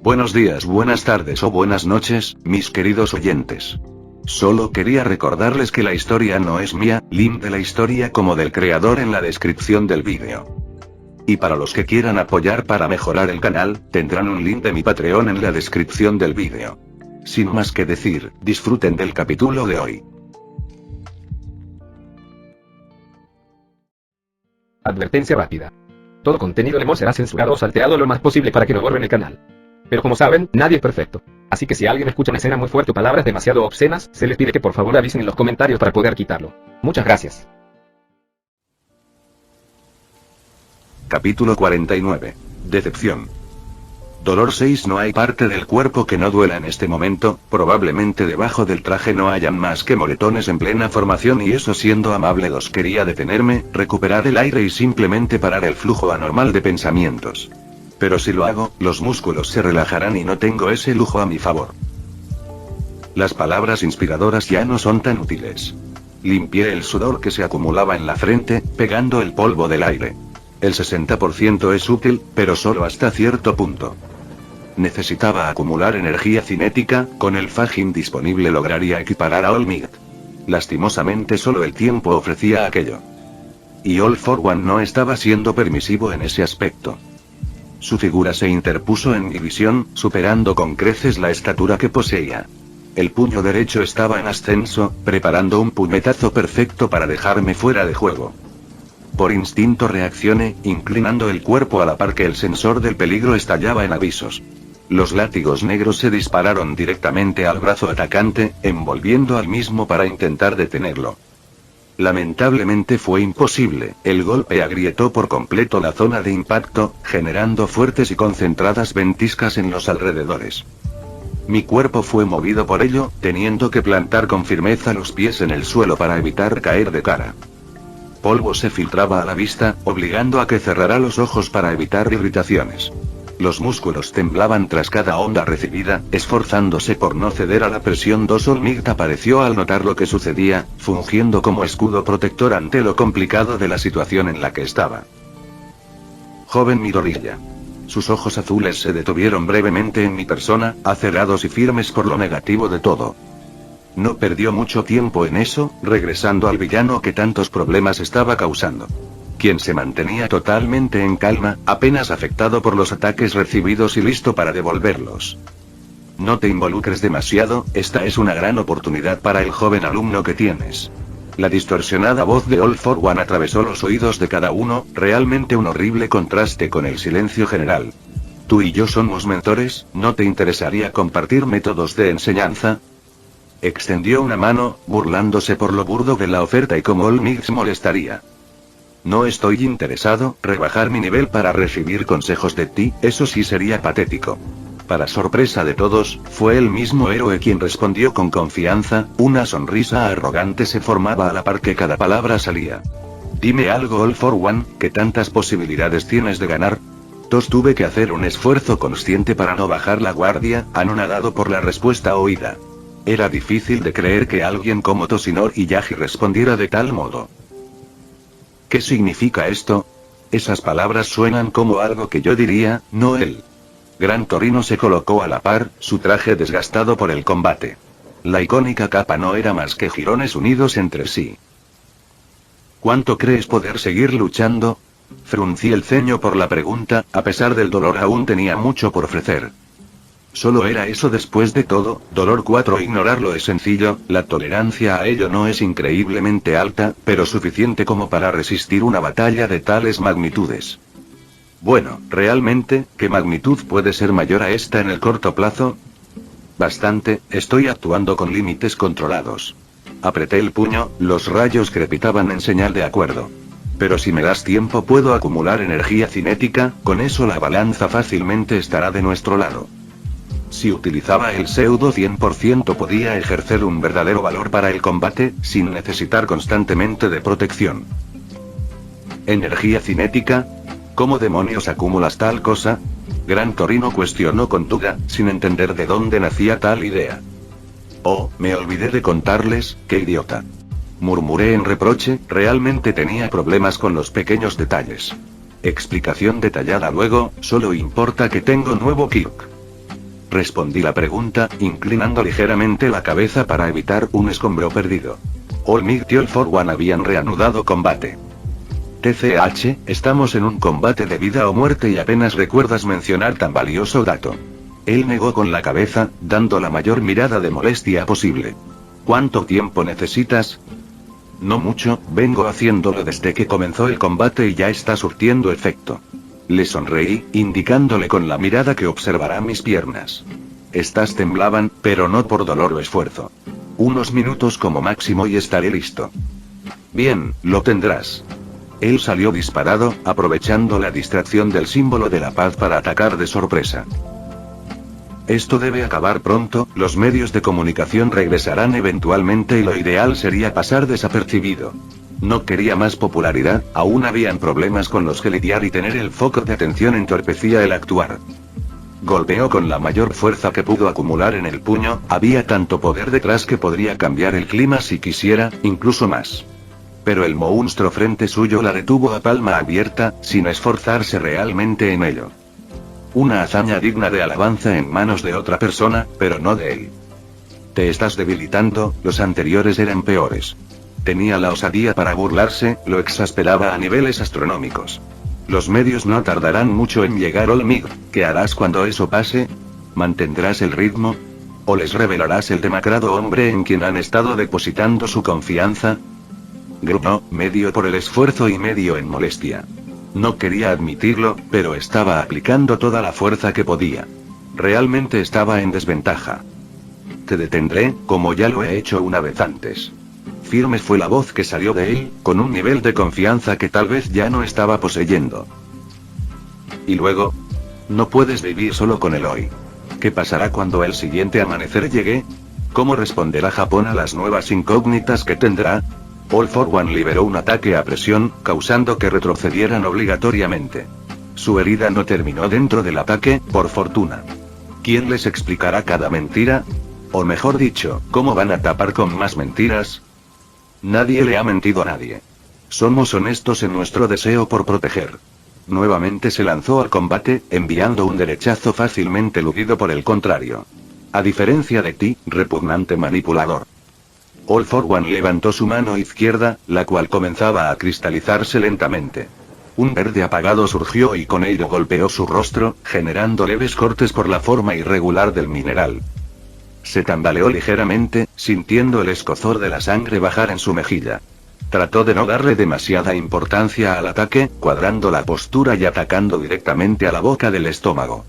Buenos días, buenas tardes o buenas noches, mis queridos oyentes. Solo quería recordarles que la historia no es mía, link de la historia como del creador en la descripción del vídeo. Y para los que quieran apoyar para mejorar el canal, tendrán un link de mi Patreon en la descripción del vídeo. Sin más que decir, disfruten del capítulo de hoy. Advertencia rápida. Todo contenido de Mo será censurado o salteado lo más posible para que no borren el canal. Pero como saben, nadie es perfecto. Así que si alguien escucha una escena muy fuerte o palabras demasiado obscenas, se les pide que por favor avisen en los comentarios para poder quitarlo. Muchas gracias. Capítulo 49. Decepción. Dolor 6. No hay parte del cuerpo que no duela en este momento, probablemente debajo del traje no hayan más que moretones en plena formación y eso siendo amable 2. Quería detenerme, recuperar el aire y simplemente parar el flujo anormal de pensamientos. Pero si lo hago, los músculos se relajarán y no tengo ese lujo a mi favor. Las palabras inspiradoras ya no son tan útiles. Limpié el sudor que se acumulaba en la frente, pegando el polvo del aire. El 60% es útil, pero solo hasta cierto punto. Necesitaba acumular energía cinética, con el Fajin disponible lograría equiparar a All Might. Lastimosamente solo el tiempo ofrecía aquello. Y All for One no estaba siendo permisivo en ese aspecto. Su figura se interpuso en mi visión, superando con creces la estatura que poseía. El puño derecho estaba en ascenso, preparando un puñetazo perfecto para dejarme fuera de juego. Por instinto reaccioné, inclinando el cuerpo a la par que el sensor del peligro estallaba en avisos. Los látigos negros se dispararon directamente al brazo atacante, envolviendo al mismo para intentar detenerlo. Lamentablemente fue imposible, el golpe agrietó por completo la zona de impacto, generando fuertes y concentradas ventiscas en los alrededores. Mi cuerpo fue movido por ello, teniendo que plantar con firmeza los pies en el suelo para evitar caer de cara. Polvo se filtraba a la vista, obligando a que cerrara los ojos para evitar irritaciones. Los músculos temblaban tras cada onda recibida, esforzándose por no ceder a la presión. 2. All Might apareció al notar lo que sucedía, fungiendo como escudo protector ante lo complicado de la situación en la que estaba. Joven Midoriya. Sus ojos azules se detuvieron brevemente en mi persona, acerrados y firmes por lo negativo de todo. No perdió mucho tiempo en eso, regresando al villano que tantos problemas estaba causando. Quien se mantenía totalmente en calma, apenas afectado por los ataques recibidos y listo para devolverlos. No te involucres demasiado, esta es una gran oportunidad para el joven alumno que tienes. La distorsionada voz de All for One atravesó los oídos de cada uno, realmente un horrible contraste con el silencio general. Tú y yo somos mentores, ¿no te interesaría compartir métodos de enseñanza? Extendió una mano, burlándose por lo burdo de la oferta y como All Might se molestaría. No estoy interesado, rebajar mi nivel para recibir consejos de ti, eso sí sería patético. Para sorpresa de todos, fue el mismo héroe quien respondió con confianza, una sonrisa arrogante se formaba a la par que cada palabra salía. Dime algo All for One, ¿qué tantas posibilidades tienes de ganar? Tuve que hacer un esfuerzo consciente para no bajar la guardia, anonadado por la respuesta oída. Era difícil de creer que alguien como Toshinori Yagi respondiera de tal modo. ¿Qué significa esto? Esas palabras suenan como algo que yo diría, no él. Gran Torino se colocó a la par, su traje desgastado por el combate. La icónica capa no era más que jirones unidos entre sí. ¿Cuánto crees poder seguir luchando? Fruncí el ceño por la pregunta, a pesar del dolor aún tenía mucho por ofrecer. Solo era eso después de todo, dolor 4. Ignorarlo es sencillo, la tolerancia a ello no es increíblemente alta, pero suficiente como para resistir una batalla de tales magnitudes. Bueno, realmente, ¿qué magnitud puede ser mayor a esta en el corto plazo? Bastante, estoy actuando con límites controlados. Apreté el puño, los rayos crepitaban en señal de acuerdo. Pero si me das tiempo puedo acumular energía cinética, con eso la balanza fácilmente estará de nuestro lado. Si utilizaba el pseudo 100% podía ejercer un verdadero valor para el combate, sin necesitar constantemente de protección. ¿Energía cinética? ¿Cómo demonios acumulas tal cosa? Gran Torino cuestionó con duda, sin entender de dónde nacía tal idea. Oh, me olvidé de contarles, qué idiota. Murmuré en reproche, realmente tenía problemas con los pequeños detalles. Explicación detallada luego, solo importa que tengo nuevo Kirk. Respondí la pregunta, inclinando ligeramente la cabeza para evitar un escombro perdido. All Might y All For One habían reanudado combate. TCH, estamos en un combate de vida o muerte y apenas recuerdas mencionar tan valioso dato. Él negó con la cabeza, dando la mayor mirada de molestia posible. ¿Cuánto tiempo necesitas? No mucho, vengo haciéndolo desde que comenzó el combate y ya está surtiendo efecto. Le sonreí, indicándole con la mirada que observará mis piernas. Estas temblaban, pero no por dolor o esfuerzo. Unos minutos como máximo y estaré listo. Bien, lo tendrás. Él salió disparado, aprovechando la distracción del símbolo de la paz para atacar de sorpresa. Esto debe acabar pronto, los medios de comunicación regresarán eventualmente y lo ideal sería pasar desapercibido. No quería más popularidad, aún habían problemas con los que lidiar y tener el foco de atención entorpecía el actuar. Golpeó con la mayor fuerza que pudo acumular en el puño, había tanto poder detrás que podría cambiar el clima si quisiera, incluso más. Pero el monstruo frente suyo la retuvo a palma abierta, sin esforzarse realmente en ello. Una hazaña digna de alabanza en manos de otra persona, pero no de él. Te estás debilitando, los anteriores eran peores. Tenía la osadía para burlarse, lo exasperaba a niveles astronómicos. Los medios no tardarán mucho en llegar All Might. ¿Qué harás cuando eso pase? ¿Mantendrás el ritmo? ¿O les revelarás el demacrado hombre en quien han estado depositando su confianza? Gruñó, medio por el esfuerzo y medio en molestia. No quería admitirlo, pero estaba aplicando toda la fuerza que podía. Realmente estaba en desventaja. Te detendré, como ya lo he hecho una vez antes. Firme fue la voz que salió de él, con un nivel de confianza que tal vez ya no estaba poseyendo. Y luego, no puedes vivir solo con el hoy. ¿Qué pasará cuando el siguiente amanecer llegue? ¿Cómo responderá Japón a las nuevas incógnitas que tendrá? All For One liberó un ataque a presión, causando que retrocedieran obligatoriamente. Su herida no terminó dentro del ataque, por fortuna. ¿Quién les explicará cada mentira? O mejor dicho, ¿cómo van a tapar con más mentiras? Nadie le ha mentido a nadie. Somos honestos en nuestro deseo por proteger. Nuevamente se lanzó al combate, enviando un derechazo fácilmente eludido por el contrario. A diferencia de ti, repugnante manipulador. All For One levantó su mano izquierda, la cual comenzaba a cristalizarse lentamente. Un verde apagado surgió y con ello golpeó su rostro, generando leves cortes por la forma irregular del mineral. Se tambaleó ligeramente, sintiendo el escozor de la sangre bajar en su mejilla. Trató de no darle demasiada importancia al ataque, cuadrando la postura y atacando directamente a la boca del estómago.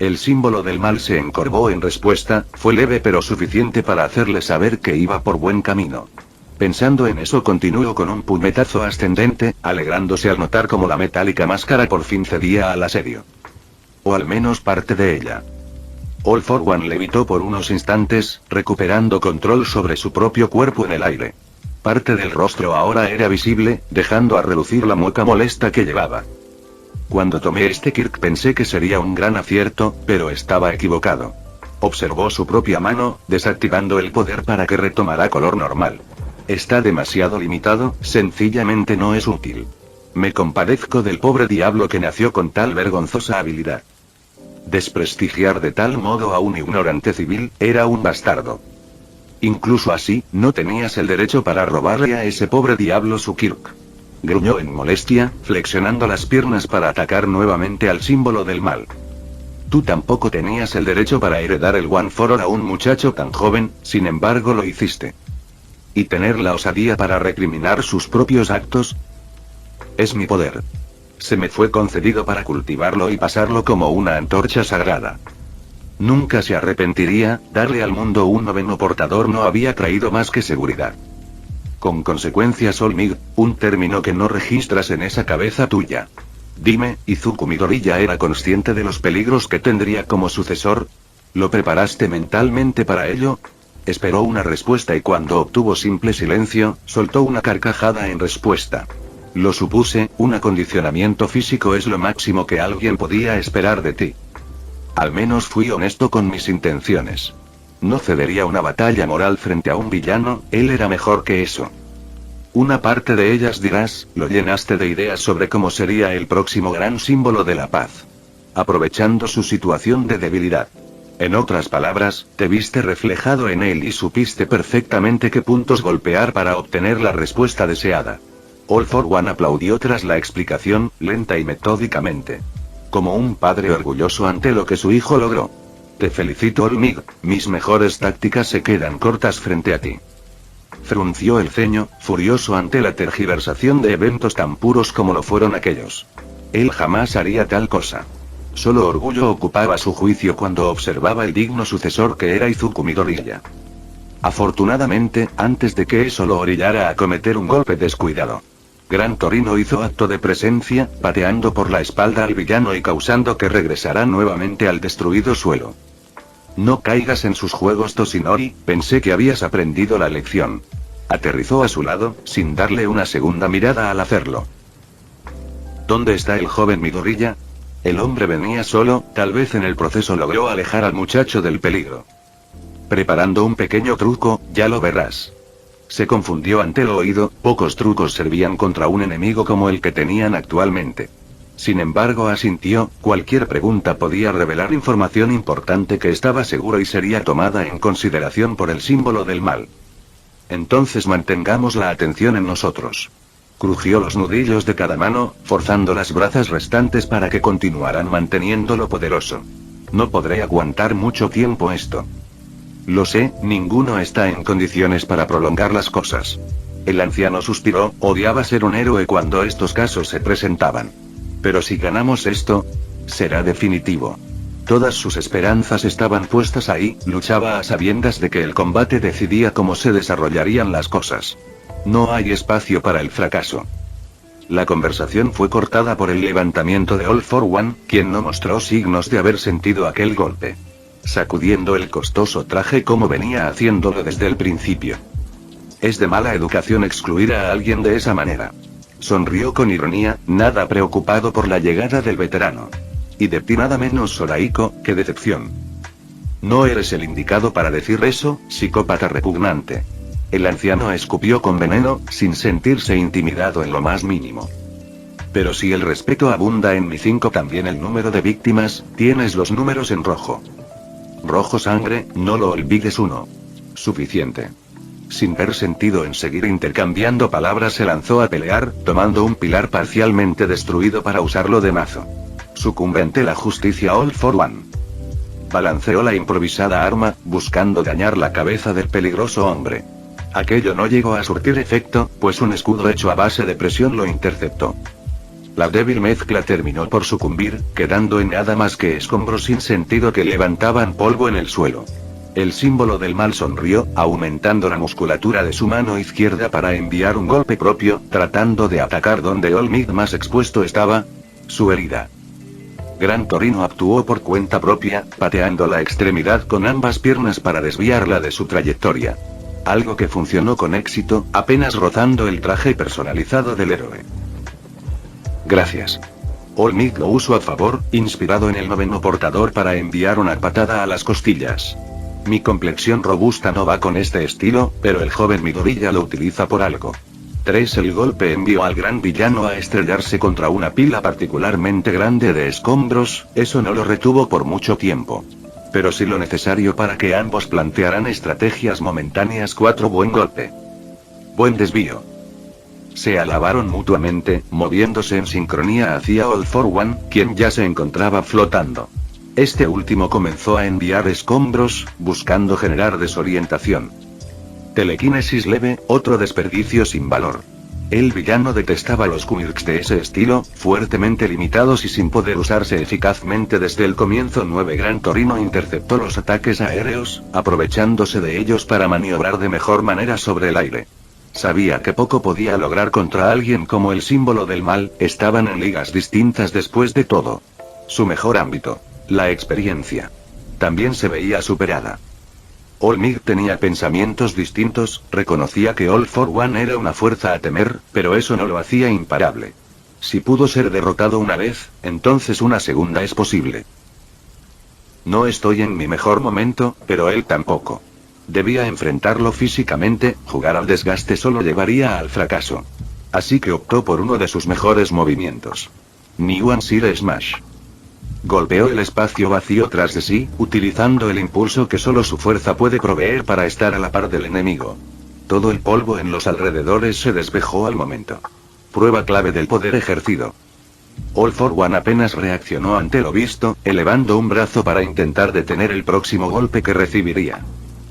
El símbolo del mal se encorvó en respuesta, fue leve pero suficiente para hacerle saber que iba por buen camino. Pensando en eso continuó con un puñetazo ascendente, alegrándose al notar cómo la metálica máscara por fin cedía al asedio. O al menos parte de ella. All For One levitó por unos instantes, recuperando control sobre su propio cuerpo en el aire. Parte del rostro ahora era visible, dejando a relucir la mueca molesta que llevaba. Cuando tomé este Kirk pensé que sería un gran acierto, pero estaba equivocado. Observó su propia mano, desactivando el poder para que retomara color normal. Está demasiado limitado, sencillamente no es útil. Me compadezco del pobre diablo que nació con tal vergonzosa habilidad. Desprestigiar de tal modo a un ignorante civil, era un bastardo. Incluso así, no tenías el derecho para robarle a ese pobre diablo su Kirk. Gruñó en molestia, flexionando las piernas para atacar nuevamente al símbolo del mal. Tú tampoco tenías el derecho para heredar el One for All a un muchacho tan joven, sin embargo lo hiciste. ¿Y tener la osadía para recriminar sus propios actos? Es mi poder. Se me fue concedido para cultivarlo y pasarlo como una antorcha sagrada. Nunca se arrepentiría, darle al mundo un noveno portador no había traído más que seguridad. Con consecuencias All Might, un término que no registras en esa cabeza tuya. Dime, ¿Izuku Midori ya era consciente de los peligros que tendría como sucesor? ¿Lo preparaste mentalmente para ello? Esperó una respuesta y cuando obtuvo simple silencio, soltó una carcajada en respuesta. Lo supuse, un acondicionamiento físico es lo máximo que alguien podía esperar de ti. Al menos fui honesto con mis intenciones. No cedería una batalla moral frente a un villano, él era mejor que eso. Una parte de ellas dirás, lo llenaste de ideas sobre cómo sería el próximo gran símbolo de la paz. Aprovechando su situación de debilidad. En otras palabras, te viste reflejado en él y supiste perfectamente qué puntos golpear para obtener la respuesta deseada. All for One aplaudió tras la explicación, lenta y metódicamente. Como un padre orgulloso ante lo que su hijo logró. Te felicito, All Might, mis mejores tácticas se quedan cortas frente a ti. Frunció el ceño, furioso ante la tergiversación de eventos tan puros como lo fueron aquellos. Él jamás haría tal cosa. Solo orgullo ocupaba su juicio cuando observaba el digno sucesor que era Izuku Midoriya. Afortunadamente, antes de que eso lo orillara a cometer un golpe descuidado, Gran Torino hizo acto de presencia, pateando por la espalda al villano y causando que regresara nuevamente al destruido suelo. No caigas en sus juegos, Toshinori, pensé que habías aprendido la lección. Aterrizó a su lado, sin darle una segunda mirada al hacerlo. ¿Dónde está el joven Midoriya? El hombre venía solo, tal vez en el proceso logró alejar al muchacho del peligro. Preparando un pequeño truco, ya lo verás. Se confundió ante lo oído, pocos trucos servían contra un enemigo como el que tenían actualmente. Sin embargo, asintió, cualquier pregunta podía revelar información importante que estaba seguro y sería tomada en consideración por el símbolo del mal. Entonces mantengamos la atención en nosotros. Crujió los nudillos de cada mano, forzando las brazas restantes para que continuaran manteniéndolo poderoso. No podré aguantar mucho tiempo esto. Lo sé, ninguno está en condiciones para prolongar las cosas. El anciano suspiró, odiaba ser un héroe cuando estos casos se presentaban. Pero si ganamos esto, será definitivo. Todas sus esperanzas estaban puestas ahí, luchaba a sabiendas de que el combate decidía cómo se desarrollarían las cosas. No hay espacio para el fracaso. La conversación fue cortada por el levantamiento de All for One, quien no mostró signos de haber sentido aquel golpe. Sacudiendo el costoso traje como venía haciéndolo desde el principio. Es de mala educación excluir a alguien de esa manera. Sonrió con ironía, nada preocupado por la llegada del veterano. Y de ti nada menos Soraiko, que decepción. No eres el indicado para decir eso, psicópata repugnante. El anciano escupió con veneno, sin sentirse intimidado en lo más mínimo. Pero si el respeto abunda en mi 5, también el número de víctimas, tienes los números en rojo. Rojo sangre, no lo olvides. 1. Suficiente. Sin ver sentido en seguir intercambiando palabras, se lanzó a pelear, tomando un pilar parcialmente destruido para usarlo de mazo. Sucumbe ante la justicia All for One. Balanceó la improvisada arma, buscando dañar la cabeza del peligroso hombre. Aquello no llegó a surtir efecto, pues un escudo hecho a base de presión lo interceptó. La débil mezcla terminó por sucumbir, quedando en nada más que escombros sin sentido que levantaban polvo en el suelo. El símbolo del mal sonrió, aumentando la musculatura de su mano izquierda para enviar un golpe propio, tratando de atacar donde All Might más expuesto estaba, su herida. Gran Torino actuó por cuenta propia, pateando la extremidad con ambas piernas para desviarla de su trayectoria. Algo que funcionó con éxito, apenas rozando el traje personalizado del héroe. Gracias. All Might lo usó a favor, inspirado en el 9º portador para enviar una patada a las costillas. Mi complexión robusta no va con este estilo, pero el joven Midoriya lo utiliza por algo. 3. El golpe envió al gran villano a estrellarse contra una pila particularmente grande de escombros, eso no lo retuvo por mucho tiempo. Pero sí lo necesario para que ambos plantearan estrategias momentáneas. 4. Buen golpe. Buen desvío. Se alabaron mutuamente, moviéndose en sincronía hacia All for One, quien ya se encontraba flotando. Este último comenzó a enviar escombros, buscando generar desorientación. Telequinesis leve, otro desperdicio sin valor. El villano detestaba los quirks de ese estilo, fuertemente limitados y sin poder usarse eficazmente desde el comienzo. 9. Gran Torino interceptó los ataques aéreos, aprovechándose de ellos para maniobrar de mejor manera sobre el aire. Sabía que poco podía lograr contra alguien como el símbolo del mal, estaban en ligas distintas después de todo. Su mejor ámbito, la experiencia, también se veía superada. All Might tenía pensamientos distintos, reconocía que All for One era una fuerza a temer, pero eso no lo hacía imparable. Si pudo ser derrotado una vez, entonces una segunda es posible. No estoy en mi mejor momento, pero él tampoco. Debía enfrentarlo físicamente, jugar al desgaste solo llevaría al fracaso. Así que optó por uno de sus mejores movimientos. Ni One Side Smash. Golpeó el espacio vacío tras de sí, utilizando el impulso que solo su fuerza puede proveer para estar a la par del enemigo. Todo el polvo en los alrededores se despejó al momento. Prueba clave del poder ejercido. All for One apenas reaccionó ante lo visto, elevando un brazo para intentar detener el próximo golpe que recibiría.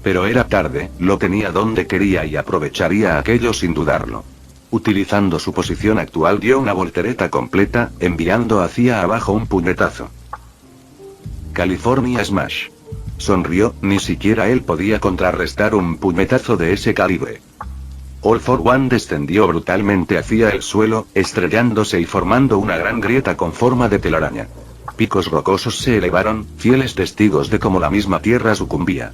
Pero era tarde, lo tenía donde quería y aprovecharía aquello sin dudarlo. Utilizando su posición actual dio una voltereta completa, enviando hacia abajo un puñetazo. California Smash. Sonrió, ni siquiera él podía contrarrestar un puñetazo de ese calibre. All for One descendió brutalmente hacia el suelo, estrellándose y formando una gran grieta con forma de telaraña. Picos rocosos se elevaron, fieles testigos de cómo la misma tierra sucumbía.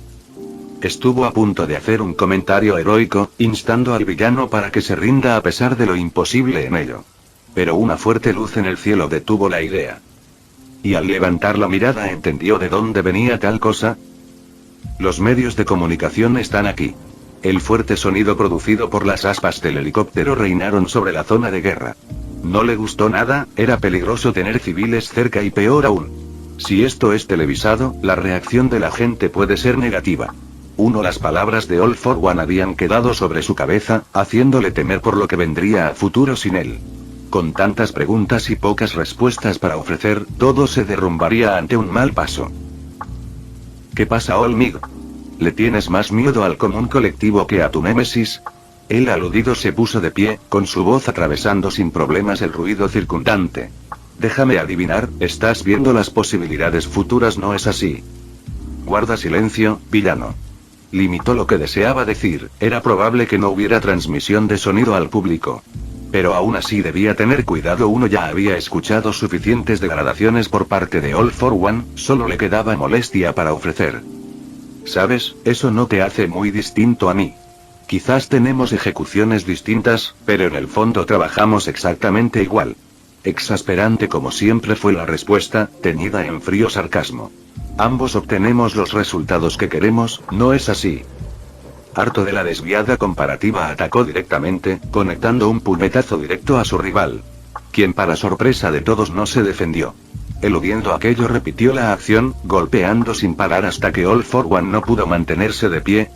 Estuvo a punto de hacer un comentario heroico, instando al villano para que se rinda a pesar de lo imposible en ello. Pero una fuerte luz en el cielo detuvo la idea. Y al levantar la mirada entendió de dónde venía tal cosa. Los medios de comunicación están aquí. El fuerte sonido producido por las aspas del helicóptero reinaron sobre la zona de guerra. No le gustó nada, era peligroso tener civiles cerca y peor aún. Si esto es televisado, la reacción de la gente puede ser negativa. Las palabras de All for One habían quedado sobre su cabeza, haciéndole temer por lo que vendría a futuro sin él. Con tantas preguntas y pocas respuestas para ofrecer, todo se derrumbaría ante un mal paso. ¿Qué pasa, Olmig? ¿Le tienes más miedo al común colectivo que a tu némesis? El aludido se puso de pie, con su voz atravesando sin problemas el ruido circundante. Déjame adivinar, estás viendo las posibilidades futuras, ¿no es así? Guarda silencio, villano. Limitó lo que deseaba decir, era probable que no hubiera transmisión de sonido al público. Pero aún así debía tener cuidado, uno ya había escuchado suficientes degradaciones por parte de All for One, solo le quedaba molestia para ofrecer. ¿Sabes? Eso no te hace muy distinto a mí. Quizás tenemos ejecuciones distintas, pero en el fondo trabajamos exactamente igual. Exasperante como siempre fue la respuesta, teñida en frío sarcasmo. Ambos obtenemos los resultados que queremos, ¿no es así? Harto de la desviada comparativa, atacó directamente, conectando un puñetazo directo a su rival. Quien para sorpresa de todos no se defendió. Eludiendo aquello repitió la acción, golpeando sin parar hasta que All for One no pudo mantenerse de pie.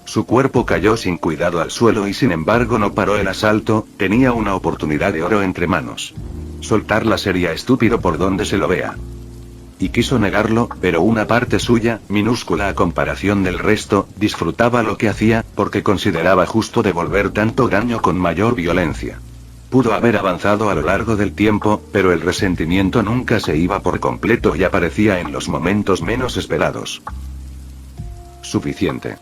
Su cuerpo cayó sin cuidado al suelo y sin embargo no paró el asalto, tenía una oportunidad de oro entre manos. Soltarla sería estúpido por donde se lo vea. Y quiso negarlo, pero una parte suya, minúscula a comparación del resto, disfrutaba lo que hacía, porque consideraba justo devolver tanto daño con mayor violencia. Pudo haber avanzado a lo largo del tiempo, pero el resentimiento nunca se iba por completo y aparecía en los momentos menos esperados. Suficiente.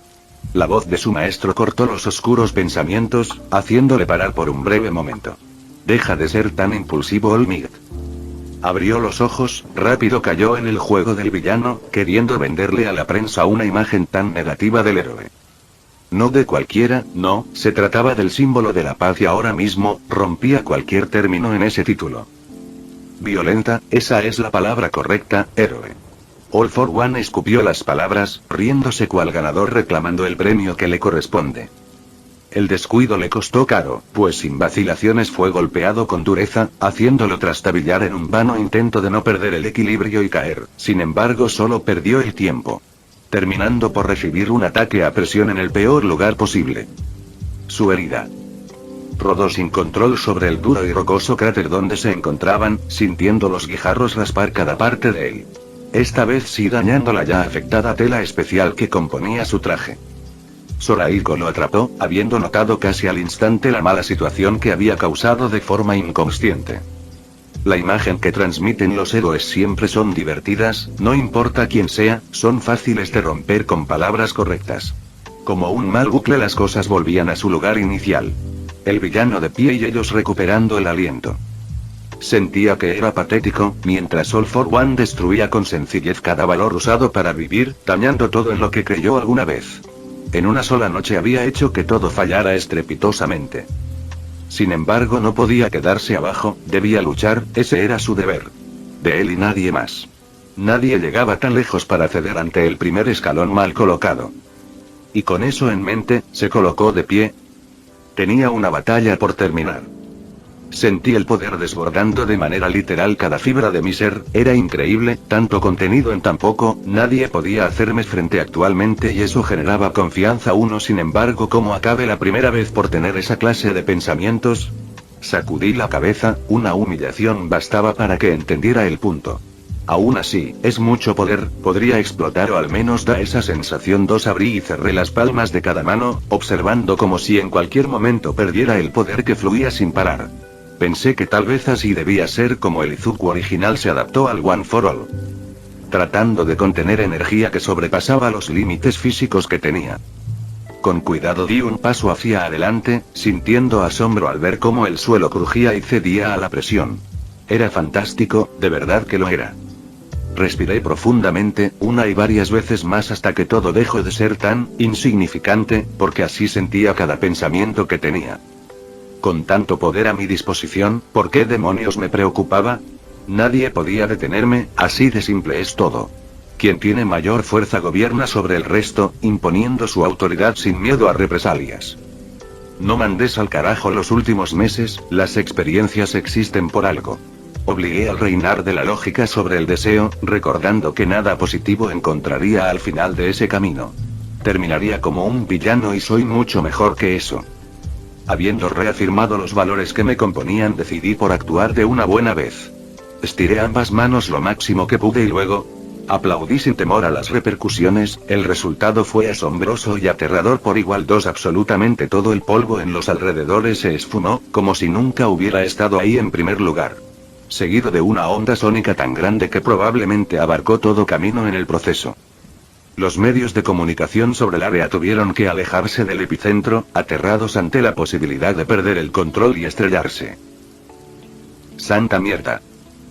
La voz de su maestro cortó los oscuros pensamientos, haciéndole parar por un breve momento. Deja de ser tan impulsivo, Olmig. Abrió los ojos, rápido cayó en el juego del villano, queriendo venderle a la prensa una imagen tan negativa del héroe. No de cualquiera, no, se trataba del símbolo de la paz y ahora mismo, rompía cualquier término en ese título. Violenta, esa es la palabra correcta, héroe. All for One escupió las palabras, riéndose cual ganador reclamando el premio que le corresponde. El descuido le costó caro, pues sin vacilaciones fue golpeado con dureza, haciéndolo trastabillar en un vano intento de no perder el equilibrio y caer, sin embargo solo perdió el tiempo. Terminando por recibir un ataque a presión en el peor lugar posible. Su herida. Rodó sin control sobre el duro y rocoso cráter donde se encontraban, sintiendo los guijarros raspar cada parte de él. Esta vez sí dañando la ya afectada tela especial que componía su traje. Soraiko lo atrapó, habiendo notado casi al instante la mala situación que había causado de forma inconsciente. La imagen que transmiten los héroes siempre son divertidas, no importa quién sea, son fáciles de romper con palabras correctas. Como un mal bucle las cosas volvían a su lugar inicial. El villano de pie y ellos recuperando el aliento. Sentía que era patético, mientras All for One destruía con sencillez cada valor usado para vivir, dañando todo en lo que creyó alguna vez. En una sola noche había hecho que todo fallara estrepitosamente. Sin embargo no podía quedarse abajo, debía luchar, ese era su deber. De él y nadie más. Nadie llegaba tan lejos para ceder ante el primer escalón mal colocado. Y con eso en mente, se colocó de pie. Tenía una batalla por terminar. Sentí el poder desbordando de manera literal cada fibra de mi ser, era increíble, tanto contenido en tan poco, nadie podía hacerme frente actualmente y eso generaba confianza. Sin embargo, ¿cómo acabe la primera vez por tener esa clase de pensamientos? Sacudí la cabeza, una humillación bastaba para que entendiera el punto. Aún así, es mucho poder, podría explotar o al menos da esa sensación. Abrí y cerré las palmas de cada mano, observando como si en cualquier momento perdiera el poder que fluía sin parar. Pensé que tal vez así debía ser como el Izuku original se adaptó al One for All. Tratando de contener energía que sobrepasaba los límites físicos que tenía. Con cuidado di un paso hacia adelante, sintiendo asombro al ver cómo el suelo crujía y cedía a la presión. Era fantástico, de verdad que lo era. Respiré profundamente, una y varias veces más hasta que todo dejó de ser tan insignificante, porque así sentía cada pensamiento que tenía. Con tanto poder a mi disposición, ¿por qué demonios me preocupaba? Nadie podía detenerme, así de simple es todo. Quien tiene mayor fuerza gobierna sobre el resto, imponiendo su autoridad sin miedo a represalias. No mandes al carajo los últimos meses, las experiencias existen por algo. Obligué al reinar de la lógica sobre el deseo, recordando que nada positivo encontraría al final de ese camino. Terminaría como un villano y soy mucho mejor que eso. Habiendo reafirmado los valores que me componían, decidí por actuar de una buena vez. Estiré ambas manos lo máximo que pude y luego aplaudí sin temor a las repercusiones. El resultado fue asombroso y aterrador por igual. Absolutamente todo el polvo en los alrededores se esfumó, como si nunca hubiera estado ahí en primer lugar. Seguido de una onda sónica tan grande que probablemente abarcó todo camino en el proceso. Los medios de comunicación sobre el área tuvieron que alejarse del epicentro, aterrados ante la posibilidad de perder el control y estrellarse. ¡Santa mierda!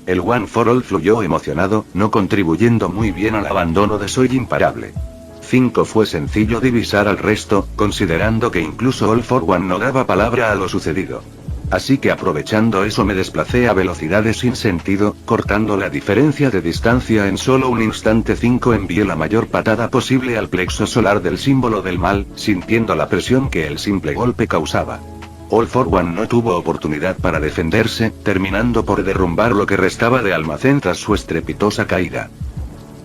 El One for All fluyó emocionado, no contribuyendo muy bien al abandono de Soy Imparable. 5 Fue sencillo divisar al resto, considerando que incluso All for One no daba palabra a lo sucedido. Así que aprovechando eso me desplacé a velocidades sin sentido, cortando la diferencia de distancia en solo un instante. 5 Envié la mayor patada posible al plexo solar del símbolo del mal, sintiendo la presión que el simple golpe causaba. All for One no tuvo oportunidad para defenderse, terminando por derrumbar lo que restaba de almacén tras su estrepitosa caída.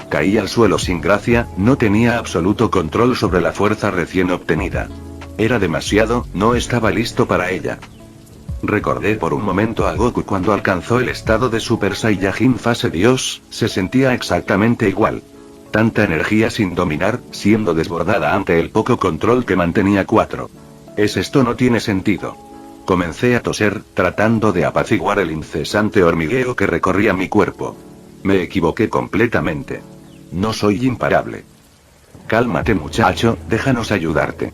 Caí al suelo sin gracia, no tenía absoluto control sobre la fuerza recién obtenida. Era demasiado, no estaba listo para ella. Recordé por un momento a Goku cuando alcanzó el estado de Super Saiyajin fase Dios, se sentía exactamente igual. Tanta energía sin dominar, siendo desbordada ante el poco control que mantenía. 4. Esto no tiene sentido. Comencé a toser, tratando de apaciguar el incesante hormigueo que recorría mi cuerpo. Me equivoqué completamente. No soy imparable. Cálmate muchacho, déjanos ayudarte.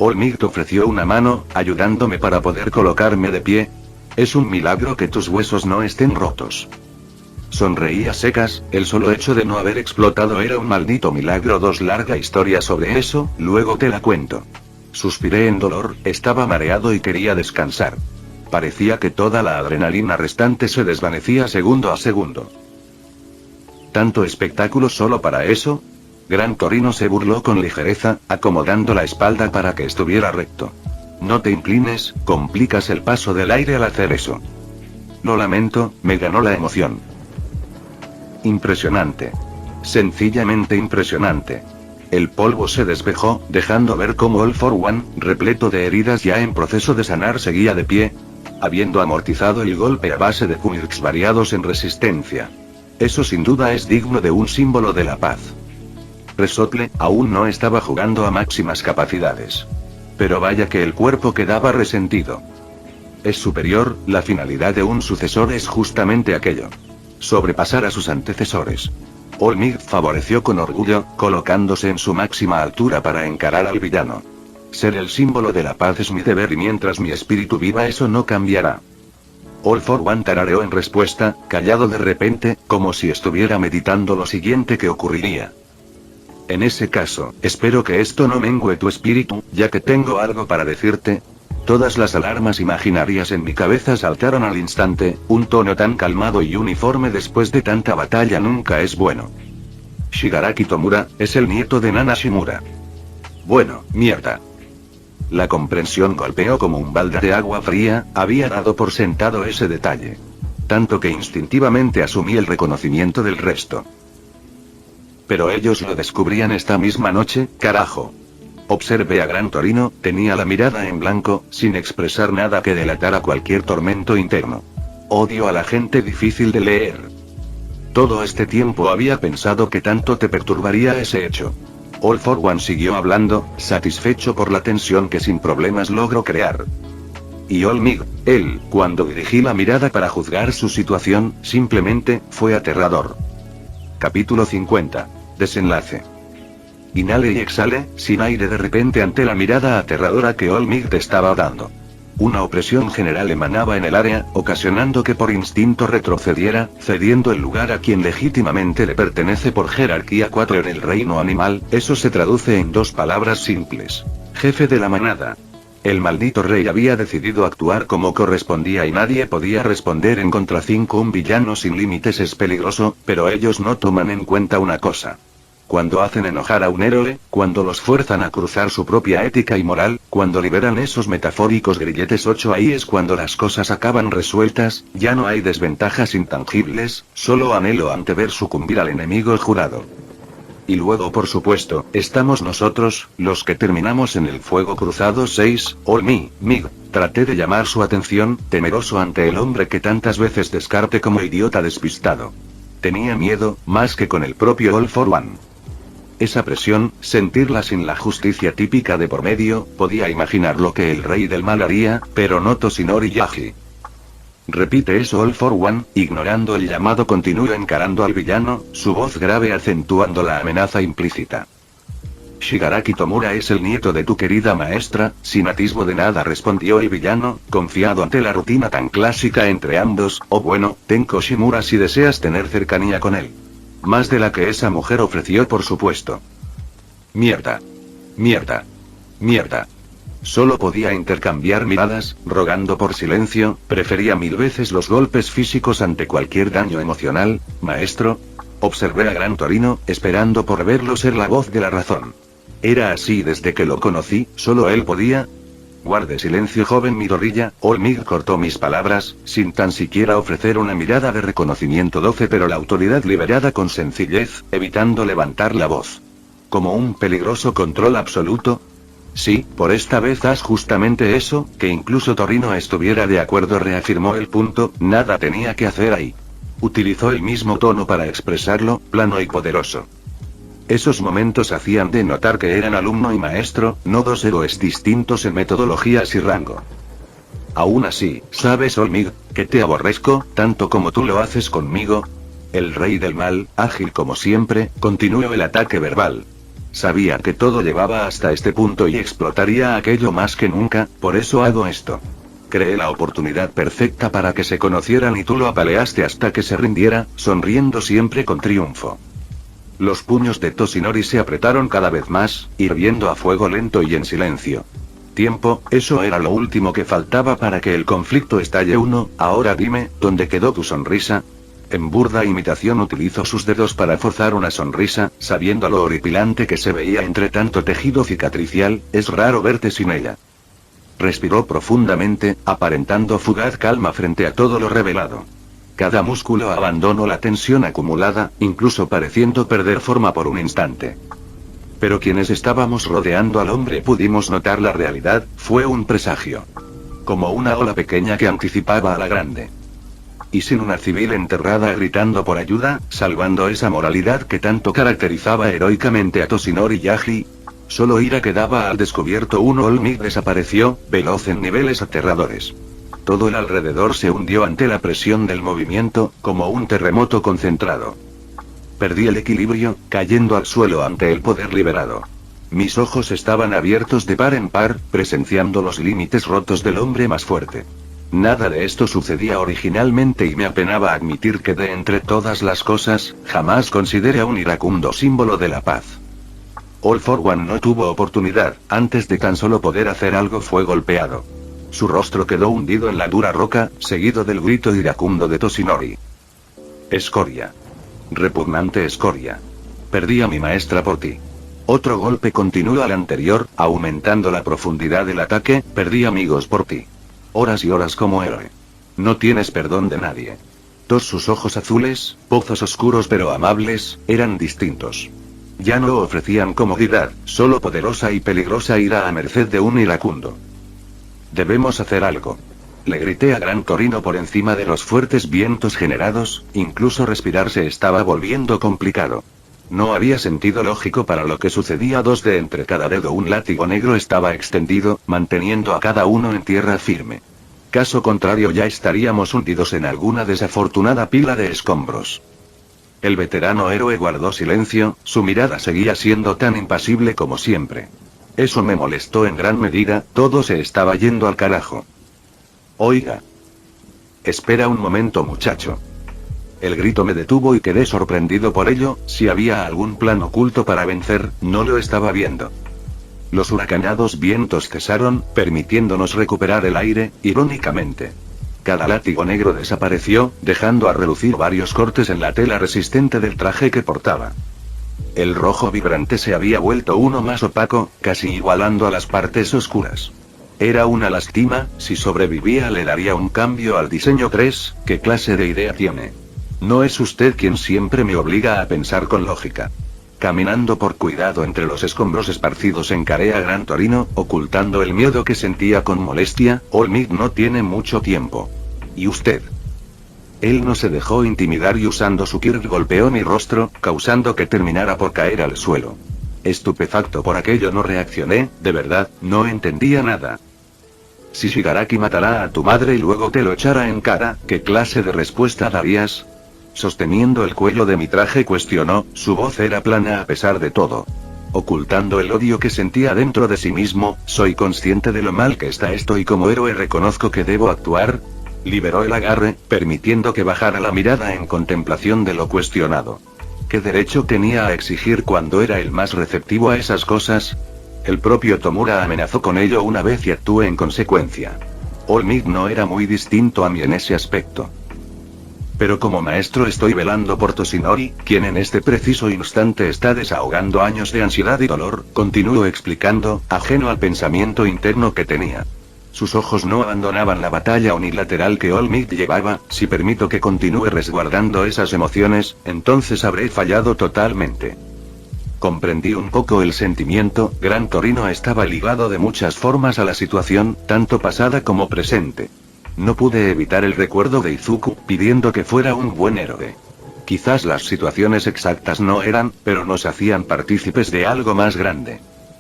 All Might ofreció una mano, ayudándome para poder colocarme de pie. Es un milagro que tus huesos no estén rotos. Sonreí a secas, el solo hecho de no haber explotado era un maldito milagro. Larga historia sobre eso, luego te la cuento. Suspiré en dolor, estaba mareado y quería descansar. Parecía que toda la adrenalina restante se desvanecía segundo a segundo. ¿Tanto espectáculo solo para eso? Gran Torino se burló con ligereza, acomodando la espalda para que estuviera recto. No te inclines, complicas el paso del aire al hacer eso. Lo lamento, me ganó la emoción. Impresionante. Sencillamente impresionante. El polvo se despejó, dejando ver cómo All for One, repleto de heridas ya en proceso de sanar, seguía de pie, habiendo amortizado el golpe a base de quirks variados en resistencia. Eso sin duda es digno de un símbolo de la paz. Resotle, aún no estaba jugando a máximas capacidades. Pero vaya que el cuerpo quedaba resentido. Es superior, la finalidad de un sucesor es justamente aquello. Sobrepasar a sus antecesores. All Might favoreció con orgullo, colocándose en su máxima altura para encarar al villano. Ser el símbolo de la paz es mi deber y mientras mi espíritu viva eso no cambiará. All for One tarareó en respuesta, callado de repente, como si estuviera meditando lo siguiente que ocurriría. En ese caso, espero que esto no mengue tu espíritu, ya que tengo algo para decirte. Todas las alarmas imaginarias en mi cabeza saltaron al instante, un tono tan calmado y uniforme después de tanta batalla nunca es bueno. Shigaraki Tomura, es el nieto de Nana Shimura. Bueno, mierda. La comprensión golpeó como un balde de agua fría, había dado por sentado ese detalle. Tanto que instintivamente asumí el reconocimiento del resto. Pero ellos lo descubrían esta misma noche, carajo. Observé a Gran Torino, tenía la mirada en blanco, sin expresar nada que delatara cualquier tormento interno. Odio a la gente difícil de leer. Todo este tiempo había pensado que tanto te perturbaría ese hecho. All for One siguió hablando, satisfecho por la tensión que sin problemas logró crear. Y All Mig, él, cuando dirigí la mirada para juzgar su situación, simplemente, fue aterrador. Capítulo 50. Desenlace. Inhale y exhale, sin aire de repente ante la mirada aterradora que All Mig te estaba dando. Una opresión general emanaba en el área, ocasionando que por instinto retrocediera, cediendo el lugar a quien legítimamente le pertenece por jerarquía 4 en el reino animal. Eso se traduce en dos palabras simples. Jefe de la manada. El maldito rey había decidido actuar como correspondía y nadie podía responder en contra 5. Un villano sin límites es peligroso, pero ellos no toman en cuenta una cosa. Cuando hacen enojar a un héroe, cuando los fuerzan a cruzar su propia ética y moral, cuando liberan esos metafóricos grilletes 8, ahí es cuando las cosas acaban resueltas, ya no hay desventajas intangibles, solo anhelo ante ver sucumbir al enemigo jurado. Y luego por supuesto, estamos nosotros, los que terminamos en el fuego cruzado 6, All Mig. Traté de llamar su atención, temeroso ante el hombre que tantas veces descarte como idiota despistado. Tenía miedo, más que con el propio All for One. Esa presión, sentirla sin la justicia típica de por medio, podía imaginar lo que el rey del mal haría, pero no Toshinori Yaji. Repite eso All for One, ignorando el llamado, continuó encarando al villano, su voz grave acentuando la amenaza implícita. Shigaraki Tomura es el nieto de tu querida maestra, sin atisbo de nada respondió el villano, confiado ante la rutina tan clásica entre ambos. Oh bueno, Tenko Shimura si deseas tener cercanía con él. Más de la que esa mujer ofreció por supuesto. Mierda. Mierda. Mierda. Solo podía intercambiar miradas, rogando por silencio, prefería 1000 veces los golpes físicos ante cualquier daño emocional. Maestro. Observé a Gran Torino, esperando por verlo ser la voz de la razón. Era así desde que lo conocí, solo él podía. Guarde silencio joven Midoriya. All Mig cortó mis palabras, sin tan siquiera ofrecer una mirada de reconocimiento 12, pero la autoridad liberada con sencillez, evitando levantar la voz. Como un peligroso control absoluto. Sí, por esta vez haz justamente eso, que incluso Torino estuviera de acuerdo, reafirmó el punto, nada tenía que hacer ahí. Utilizó el mismo tono para expresarlo, plano y poderoso. Esos momentos hacían de notar que eran alumno y maestro, no dos héroes distintos en metodologías y rango. Aún así, ¿sabes, All Mig, que te aborrezco, tanto como tú lo haces conmigo? El rey del mal, ágil como siempre, continuó el ataque verbal. Sabía que todo llevaba hasta este punto y explotaría aquello más que nunca, por eso hago esto. Creé la oportunidad perfecta para que se conocieran y tú lo apaleaste hasta que se rindiera, sonriendo siempre con triunfo. Los puños de Toshinori se apretaron cada vez más, hirviendo a fuego lento y en silencio. Tiempo, eso era lo último que faltaba para que el conflicto estalle. Ahora dime, ¿dónde quedó tu sonrisa? En burda imitación utilizó sus dedos para forzar una sonrisa, sabiendo lo horripilante que se veía entre tanto tejido cicatricial, es raro verte sin ella. Respiró profundamente, aparentando fugaz calma frente a todo lo revelado. Cada músculo abandonó la tensión acumulada, incluso pareciendo perder forma por un instante. Pero quienes estábamos rodeando al hombre pudimos notar la realidad, fue un presagio. Como una ola pequeña que anticipaba a la grande. Y sin una civil enterrada gritando por ayuda, salvando esa moralidad que tanto caracterizaba heroicamente a Toshinori Yaji, solo ira quedaba al descubierto. All Mig desapareció, veloz en niveles aterradores. Todo el alrededor se hundió ante la presión del movimiento, como un terremoto concentrado. Perdí el equilibrio, cayendo al suelo ante el poder liberado. Mis ojos estaban abiertos de par en par, presenciando los límites rotos del hombre más fuerte. Nada de esto sucedía originalmente y me apenaba admitir que de entre todas las cosas, jamás consideré a un iracundo símbolo de la paz. All for One no tuvo oportunidad, antes de tan solo poder hacer algo fue golpeado. Su rostro quedó hundido en la dura roca, seguido del grito iracundo de Toshinori. Escoria. Repugnante escoria. Perdí a mi maestra por ti. Otro golpe continuó al anterior, aumentando la profundidad del ataque. Perdí amigos por ti. Horas y horas como héroe. No tienes perdón de nadie. Sus ojos azules, pozos oscuros pero amables, eran distintos. Ya no ofrecían comodidad, solo poderosa y peligrosa ira a merced de un iracundo. Debemos hacer algo. Le grité a Gran Torino por encima de los fuertes vientos generados, incluso respirar se estaba volviendo complicado. No había sentido lógico para lo que sucedía. Dos de entre cada dedo un látigo negro estaba extendido, manteniendo a cada uno en tierra firme. Caso contrario ya estaríamos hundidos en alguna desafortunada pila de escombros. El veterano héroe guardó silencio, su mirada seguía siendo tan impasible como siempre. Eso me molestó en gran medida, todo se estaba yendo al carajo. Oiga. Espera un momento, muchacho. El grito me detuvo y quedé sorprendido por ello. Si había algún plan oculto para vencer, no lo estaba viendo. Los huracanados vientos cesaron, permitiéndonos recuperar el aire, irónicamente. Cada látigo negro desapareció, dejando a relucir varios cortes en la tela resistente del traje que portaba. El rojo vibrante se había vuelto uno más opaco, casi igualando a las partes oscuras. Era una lástima. Si sobrevivía le daría un cambio al diseño 3, ¿qué clase de idea tiene? No es usted quien siempre me obliga a pensar con lógica. Caminando por cuidado entre los escombros esparcidos encaré a Gran Torino, ocultando el miedo que sentía con molestia. Olmid no tiene mucho tiempo. ¿Y usted? Él no se dejó intimidar y usando su kirk golpeó mi rostro, causando que terminara por caer al suelo. Estupefacto por aquello no reaccioné, de verdad, no entendía nada. Si Shigaraki matará a tu madre y luego te lo echara en cara, ¿qué clase de respuesta darías? Sosteniendo el cuello de mi traje cuestionó, su voz era plana a pesar de todo. Ocultando el odio que sentía dentro de sí mismo, soy consciente de lo mal que está esto y como héroe reconozco que debo actuar. Liberó el agarre, permitiendo que bajara la mirada en contemplación de lo cuestionado. ¿Qué derecho tenía a exigir cuando era el más receptivo a esas cosas? El propio Tomura amenazó con ello una vez y actué en consecuencia. Olmid no era muy distinto a mí en ese aspecto. Pero como maestro estoy velando por Toshinori, quien en este preciso instante está desahogando años de ansiedad y dolor, continuó explicando, ajeno al pensamiento interno que tenía. Sus ojos no abandonaban la batalla unilateral que Olmid llevaba. Si permito que continúe resguardando esas emociones, entonces habré fallado totalmente. Comprendí un poco el sentimiento. Gran Torino estaba ligado de muchas formas a la situación, tanto pasada como presente. No pude evitar el recuerdo de Izuku, pidiendo que fuera un buen héroe. Quizás las situaciones exactas no eran, pero nos hacían partícipes de algo más grande.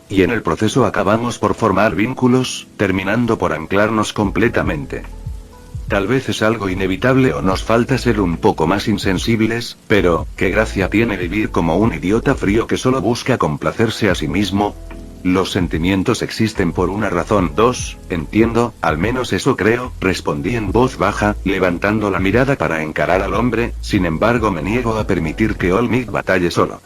Y en el proceso acabamos por formar vínculos, terminando por anclarnos completamente. Tal vez es algo inevitable o nos falta ser un poco más insensibles, pero, ¿qué gracia tiene vivir como un idiota frío que solo busca complacerse a sí mismo? Los sentimientos existen por una razón. 2, entiendo, al menos eso creo, respondí en voz baja, levantando la mirada para encarar al hombre. Sin embargo me niego a permitir que Olmid batalle solo.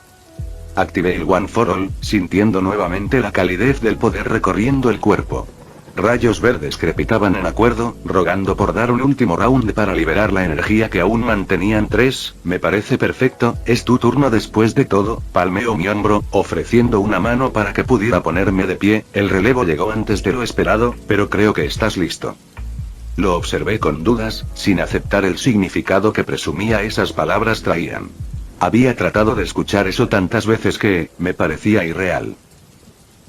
Activé el One for All, sintiendo nuevamente la calidez del poder recorriendo el cuerpo. Rayos verdes crepitaban en acuerdo, rogando por dar un último round para liberar la energía que aún mantenían. 3, me parece perfecto, es tu turno después de todo. Palmeo mi hombro, ofreciendo una mano para que pudiera ponerme de pie. El relevo llegó antes de lo esperado, pero creo que estás listo. Lo observé con dudas, sin aceptar el significado que presumía esas palabras traían. Había tratado de escuchar eso tantas veces que, me parecía irreal.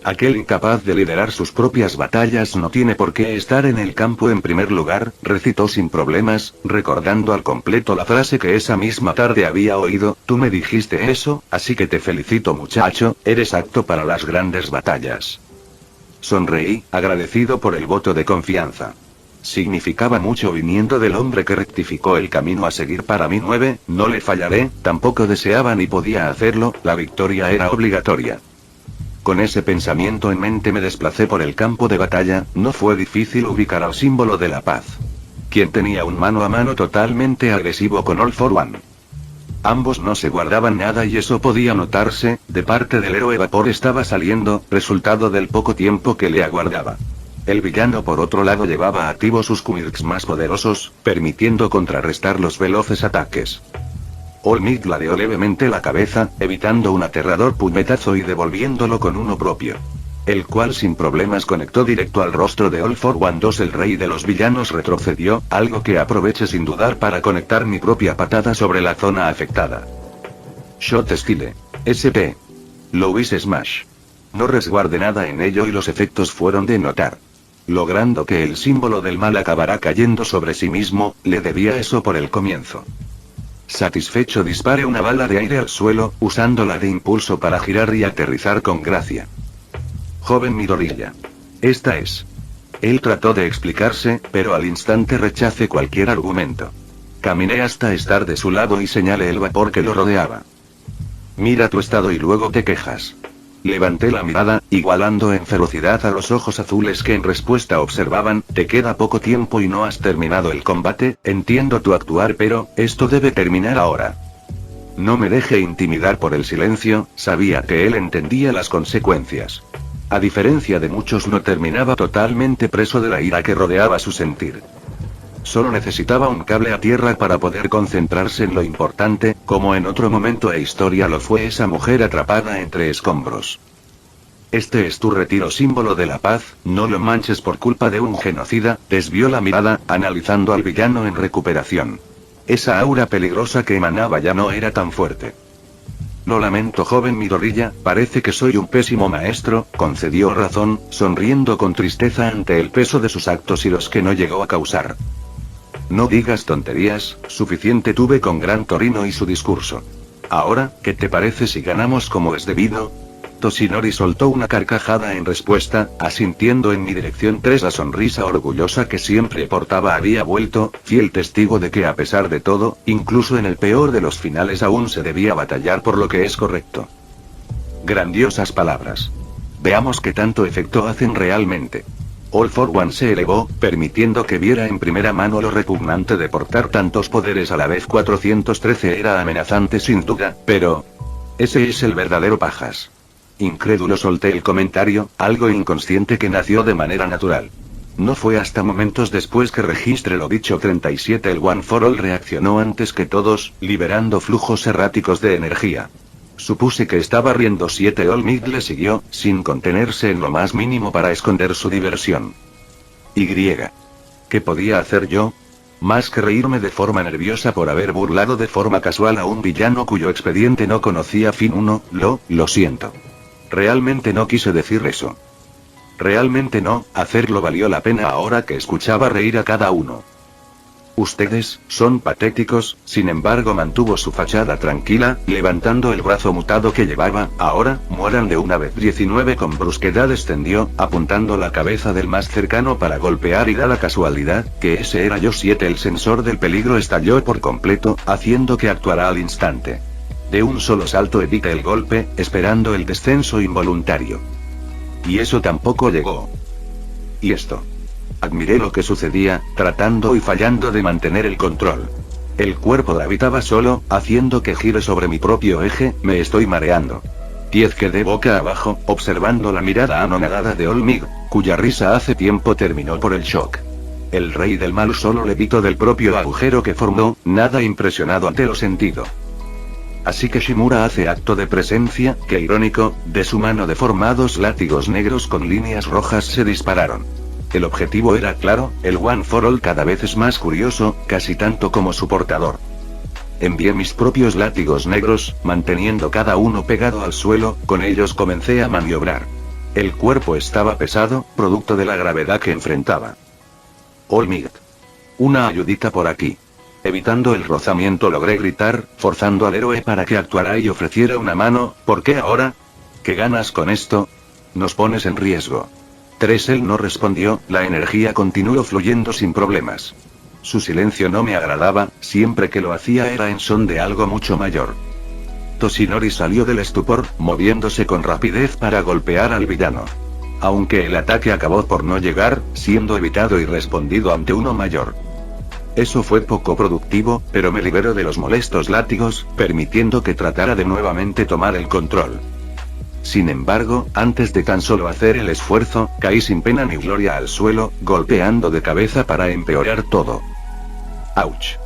Aquel incapaz de liderar sus propias batallas no tiene por qué estar en el campo en primer lugar, recitó sin problemas, recordando al completo la frase que esa misma tarde había oído. Tú me dijiste eso, así que te felicito muchacho, eres apto para las grandes batallas. Sonreí, agradecido por el voto de confianza. Significaba mucho viniendo del hombre que rectificó el camino a seguir para mí. 9, no le fallaré, tampoco deseaba ni podía hacerlo, la victoria era obligatoria. Con ese pensamiento en mente me desplacé por el campo de batalla. No fue difícil ubicar al símbolo de la paz. Quien tenía un mano a mano totalmente agresivo con All for One. Ambos no se guardaban nada y eso podía notarse. De parte del héroe vapor estaba saliendo, resultado del poco tiempo que le aguardaba. El villano por otro lado llevaba activos sus quirks más poderosos, permitiendo contrarrestar los veloces ataques. All Might ladeó levemente la cabeza, evitando un aterrador puñetazo y devolviéndolo con uno propio. El cual sin problemas conectó directo al rostro de All For One 2. El rey de los villanos retrocedió, algo que aproveché sin dudar para conectar mi propia patada sobre la zona afectada. Shot Style. SP. Louis Smash. No resguarde nada en ello y los efectos fueron de notar. Logrando que el símbolo del mal acabara cayendo sobre sí mismo, le debía eso por el comienzo. Satisfecho dispare una bala de aire al suelo, usándola de impulso para girar y aterrizar con gracia. Joven Midoriya. Esta es. Él trató de explicarse, pero al instante rechacé cualquier argumento. Caminé hasta estar de su lado y señalé el vapor que lo rodeaba. Mira tu estado y luego te quejas. Levanté la mirada, igualando en ferocidad a los ojos azules que en respuesta observaban, te queda poco tiempo y no has terminado el combate, entiendo tu actuar pero, esto debe terminar ahora. No me deje intimidar por el silencio, sabía que él entendía las consecuencias. A diferencia de muchos no terminaba totalmente preso de la ira que rodeaba su sentir. Solo necesitaba un cable a tierra para poder concentrarse en lo importante, como en otro momento e historia lo fue esa mujer atrapada entre escombros. Este es tu retiro, símbolo de la paz, no lo manches por culpa de un genocida. Desvió la mirada, analizando al villano en recuperación. Esa aura peligrosa que emanaba ya no era tan fuerte. Lo lamento, joven Midoriya, parece que soy un pésimo maestro, concedió razón, sonriendo con tristeza ante el peso de sus actos y los que no llegó a causar. No digas tonterías, suficiente tuve con Gran Torino y su discurso. Ahora, ¿qué te parece si ganamos como es debido? Toshinori soltó una carcajada en respuesta, asintiendo en mi dirección. La sonrisa orgullosa que siempre portaba había vuelto, fiel testigo de que a pesar de todo, incluso en el peor de los finales aún se debía batallar por lo que es correcto. Grandiosas palabras. Veamos qué tanto efecto hacen realmente. All For One se elevó, permitiendo que viera en primera mano lo repugnante de portar tantos poderes a la vez. 413 era amenazante sin duda, pero... ese es el verdadero pajas. Incrédulo solté el comentario, algo inconsciente que nació de manera natural. No fue hasta momentos después que registré lo dicho. 37 El One For All reaccionó antes que todos, liberando flujos erráticos de energía. Supuse que estaba riendo. 7 All Might le siguió, sin contenerse en lo más mínimo para esconder su diversión. Y. ¿Qué podía hacer yo? Más que reírme de forma nerviosa por haber burlado de forma casual a un villano cuyo expediente no conocía fin. Lo siento. Realmente no quise decir eso. Realmente no, hacerlo valió la pena ahora que escuchaba reír a cada uno. Ustedes, son patéticos, sin embargo mantuvo su fachada tranquila, levantando el brazo mutado que llevaba. Ahora, mueran de una vez. 19 Con brusquedad extendió, apuntando la cabeza del más cercano para golpear y da la casualidad, que ese era yo. 7 El sensor del peligro estalló por completo, haciendo que actuara al instante. De un solo salto evité el golpe, esperando el descenso involuntario. Y eso tampoco llegó. ¿Y esto? Admiré lo que sucedía, tratando y fallando de mantener el control. El cuerpo gravitaba solo, haciendo que gire sobre mi propio eje. Me estoy mareando. 10 Quedé boca abajo, observando la mirada anonadada de All Might, cuya risa hace tiempo terminó por el shock. El rey del mal solo levitó del propio agujero que formó, nada impresionado ante lo sentido. Así que Shimura hace acto de presencia. Qué irónico, de su mano deformados látigos negros con líneas rojas se dispararon. El objetivo era claro, el One For All cada vez es más curioso, casi tanto como su portador. Envié mis propios látigos negros, manteniendo cada uno pegado al suelo, con ellos comencé a maniobrar. El cuerpo estaba pesado, producto de la gravedad que enfrentaba. All Might. Una ayudita por aquí. Evitando el rozamiento logré gritar, forzando al héroe para que actuara y ofreciera una mano. ¿Por qué ahora? ¿Qué ganas con esto? Nos pones en riesgo. 3 Él no respondió, la energía continuó fluyendo sin problemas. Su silencio no me agradaba, siempre que lo hacía era en son de algo mucho mayor. Toshinori salió del estupor, moviéndose con rapidez para golpear al villano. Aunque el ataque acabó por no llegar, siendo evitado y respondido ante uno mayor. Eso fue poco productivo, pero me liberó de los molestos látigos, permitiendo que tratara de nuevamente tomar el control. Sin embargo, antes de tan solo hacer el esfuerzo, caí sin pena ni gloria al suelo, golpeando de cabeza para empeorar todo. ¡Auch!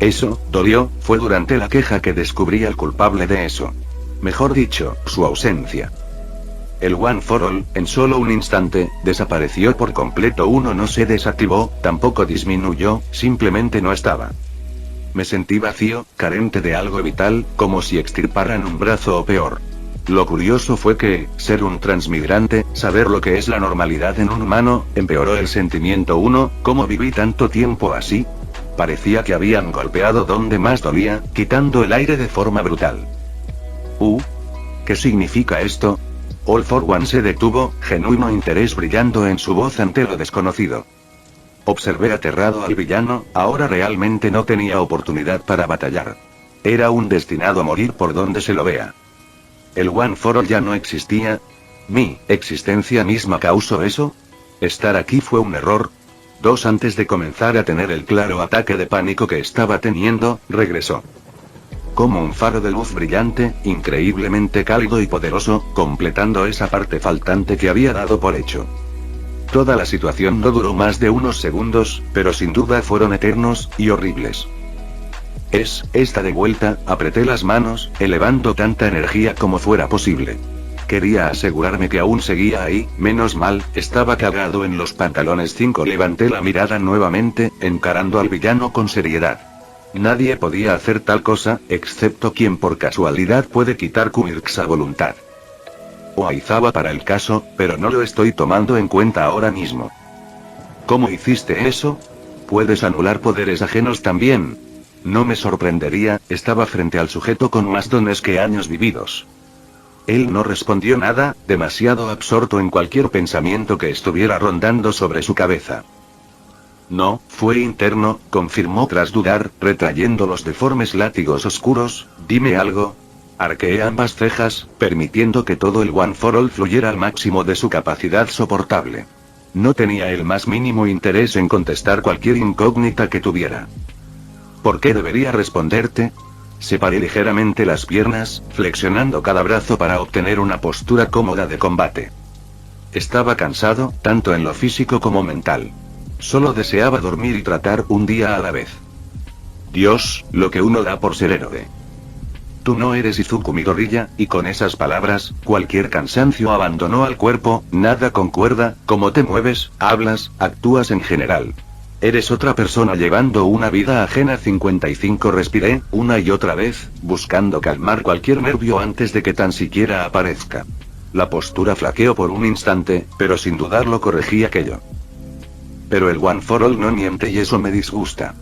Eso, dolió, fue durante la queja que descubrí al culpable de eso. Mejor dicho, su ausencia. El One for All, en solo un instante, desapareció por completo. Uno no se desactivó, tampoco disminuyó, simplemente no estaba. Me sentí vacío, carente de algo vital, como si extirparan un brazo o peor. Lo curioso fue que, ser un transmigrante, saber lo que es la normalidad en un humano, empeoró el sentimiento. ¿Cómo viví tanto tiempo así? Parecía que habían golpeado donde más dolía, quitando el aire de forma brutal. ¿Qué significa esto? All for One se detuvo, genuino interés brillando en su voz ante lo desconocido. Observé aterrado al villano, ahora realmente no tenía oportunidad para batallar. Era un destinado a morir por donde se lo vea. El One for All ya no existía. ¿Mi existencia misma causó eso? ¿Estar aquí fue un error? Antes de comenzar a tener el claro ataque de pánico que estaba teniendo, regresó. Como un faro de luz brillante, increíblemente cálido y poderoso, completando esa parte faltante que había dado por hecho. Toda la situación no duró más de unos segundos, pero sin duda fueron eternos, y horribles. Está de vuelta, apreté las manos, elevando tanta energía como fuera posible. Quería asegurarme que aún seguía ahí, menos mal, estaba cagado en los pantalones. Levanté la mirada nuevamente, encarando al villano con seriedad. Nadie podía hacer tal cosa, excepto quien por casualidad puede quitar Quirks a voluntad. O Aizawa para el caso, pero no lo estoy tomando en cuenta ahora mismo. ¿Cómo hiciste eso? ¿Puedes anular poderes ajenos también? No me sorprendería, estaba frente al sujeto con más dones que años vividos. Él no respondió nada, demasiado absorto en cualquier pensamiento que estuviera rondando sobre su cabeza. No, fue interno, confirmó tras dudar, retrayendo los deformes látigos oscuros. Dime algo. Arqueé ambas cejas, permitiendo que todo el One for All fluyera al máximo de su capacidad soportable. No tenía el más mínimo interés en contestar cualquier incógnita que tuviera. ¿Por qué debería responderte? Separé ligeramente las piernas, flexionando cada brazo para obtener una postura cómoda de combate. Estaba cansado, tanto en lo físico como mental. Solo deseaba dormir y tratar un día a la vez. Dios, lo que uno da por ser héroe. Tú no eres Izuku Midoriya, y con esas palabras, cualquier cansancio abandonó al cuerpo. Nada concuerda, cómo te mueves, hablas, actúas en general. Eres otra persona llevando una vida ajena. 55 Respiré, una y otra vez, buscando calmar cualquier nervio antes de que tan siquiera aparezca. La postura flaqueó por un instante, pero sin dudarlo corregí aquello. Pero el One for All no miente y eso me disgusta.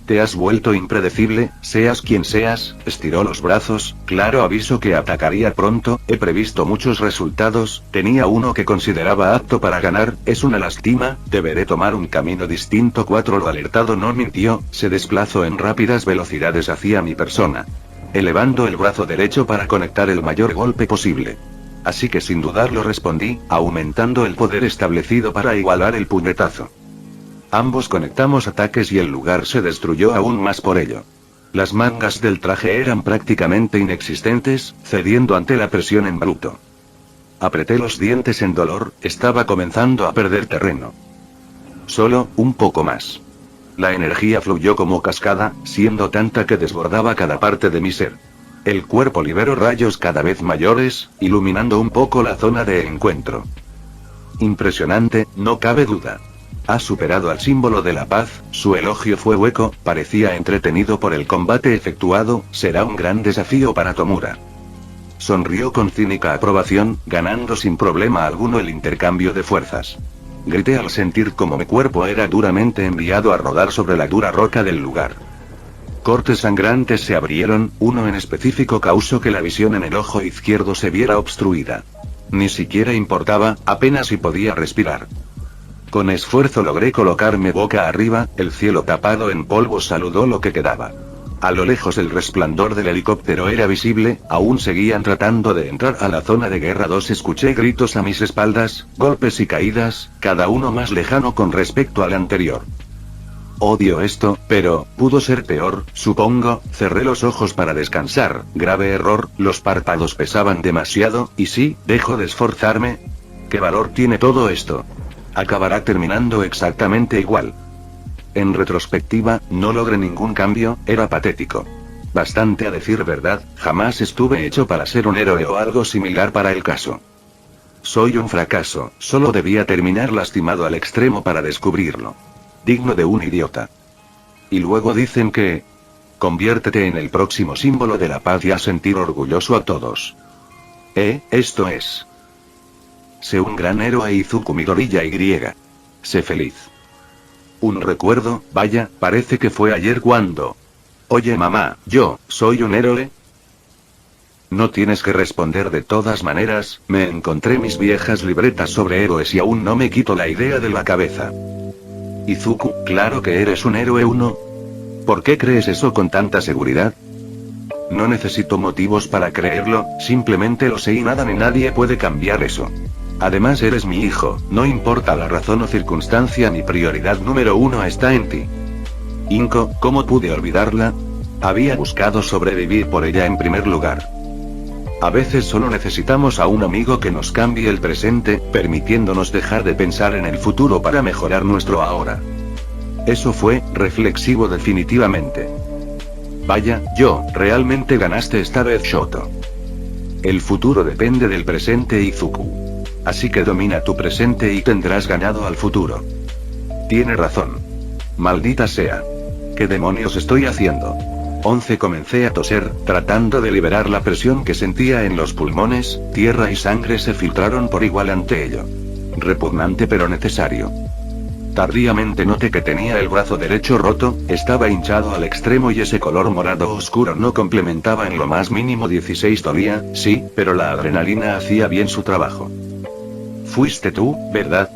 Te has vuelto impredecible, seas quien seas. Estiró los brazos, claro aviso que atacaría pronto. He previsto muchos resultados, tenía uno que consideraba apto para ganar. Es una lástima, deberé tomar un camino distinto. 4 Lo alertado no mintió, se desplazó en rápidas velocidades hacia mi persona. Elevando el brazo derecho para conectar el mayor golpe posible. Así que sin dudarlo respondí, aumentando el poder establecido para igualar el puñetazo. Ambos conectamos ataques y el lugar se destruyó aún más por ello. Las mangas del traje eran prácticamente inexistentes, cediendo ante la presión en bruto. Apreté los dientes en dolor, estaba comenzando a perder terreno. Solo, un poco más. La energía fluyó como cascada, siendo tanta que desbordaba cada parte de mi ser. El cuerpo liberó rayos cada vez mayores, iluminando un poco la zona de encuentro. Impresionante, no cabe duda. Ha superado al símbolo de la paz. Su elogio fue hueco, parecía entretenido por el combate efectuado. Será un gran desafío para Tomura. Sonrió con cínica aprobación, ganando sin problema alguno el intercambio de fuerzas. Grité al sentir como mi cuerpo era duramente enviado a rodar sobre la dura roca del lugar. Cortes sangrantes se abrieron, uno en específico causó que la visión en el ojo izquierdo se viera obstruida. Ni siquiera importaba, apenas si podía respirar. Con esfuerzo logré colocarme boca arriba, el cielo tapado en polvo saludó lo que quedaba. A lo lejos el resplandor del helicóptero era visible, aún seguían tratando de entrar a la zona de guerra. Escuché gritos a mis espaldas, golpes y caídas, cada uno más lejano con respecto al anterior. Odio esto, pero, pudo ser peor, supongo. Cerré los ojos para descansar, grave error, los párpados pesaban demasiado, y si, dejo de esforzarme. ¿Qué valor tiene todo esto? Acabará terminando exactamente igual. En retrospectiva, no logré ningún cambio, era patético. Bastante a decir verdad, jamás estuve hecho para ser un héroe o algo similar para el caso. Soy un fracaso, solo debía terminar lastimado al extremo para descubrirlo. Digno de un idiota. Y luego dicen que... Conviértete en el próximo símbolo de la paz y a sentir orgulloso a todos. Esto es. Sé un gran héroe Izuku Midoriya Y. Sé feliz. Un recuerdo, vaya, parece que fue ayer cuando... Oye mamá, ¿yo soy un héroe? No tienes que responder de todas maneras, me encontré mis viejas libretas sobre héroes y aún no me quito la idea de la cabeza. Izuku, claro que eres un héroe uno. ¿Por qué crees eso con tanta seguridad? No necesito motivos para creerlo, simplemente lo sé y nada ni nadie puede cambiar eso. Además eres mi hijo, no importa la razón o circunstancia, mi prioridad número uno está en ti. Inko, ¿cómo pude olvidarla? Había buscado sobrevivir por ella en primer lugar. A veces solo necesitamos a un amigo que nos cambie el presente, permitiéndonos dejar de pensar en el futuro para mejorar nuestro ahora. Eso fue reflexivo definitivamente. Vaya, realmente ganaste esta vez, Shoto. El futuro depende del presente, Izuku. Así que domina tu presente y tendrás ganado al futuro. Tiene razón. Maldita sea. ¿Qué demonios estoy haciendo? 11 Comencé a toser, tratando de liberar la presión que sentía en los pulmones, tierra y sangre se filtraron por igual ante ello. Repugnante pero necesario. Tardíamente noté que tenía el brazo derecho roto, estaba hinchado al extremo y ese color morado oscuro no complementaba en lo más mínimo. 16 dolía, sí, pero la adrenalina hacía bien su trabajo. Fuiste tú, ¿verdad?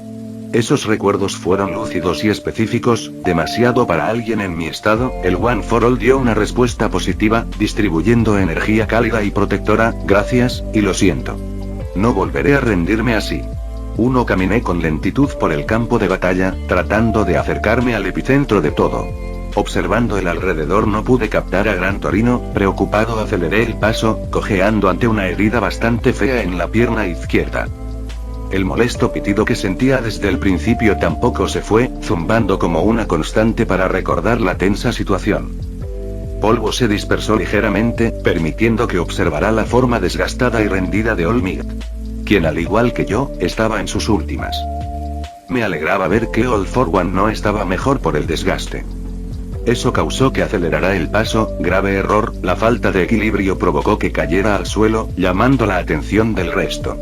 Esos recuerdos fueron lúcidos y específicos, demasiado para alguien en mi estado. El One for All dio una respuesta positiva, distribuyendo energía cálida y protectora, gracias, y lo siento. No volveré a rendirme así. Caminé con lentitud por el campo de batalla, tratando de acercarme al epicentro de todo. Observando el alrededor no pude captar a Gran Torino, preocupado aceleré el paso, cojeando ante una herida bastante fea en la pierna izquierda. El molesto pitido que sentía desde el principio tampoco se fue, zumbando como una constante para recordar la tensa situación. Polvo se dispersó ligeramente, permitiendo que observara la forma desgastada y rendida de All Might, quien al igual que yo, estaba en sus últimas. Me alegraba ver que All for One no estaba mejor por el desgaste. Eso causó que acelerara el paso, grave error, la falta de equilibrio provocó que cayera al suelo, llamando la atención del resto.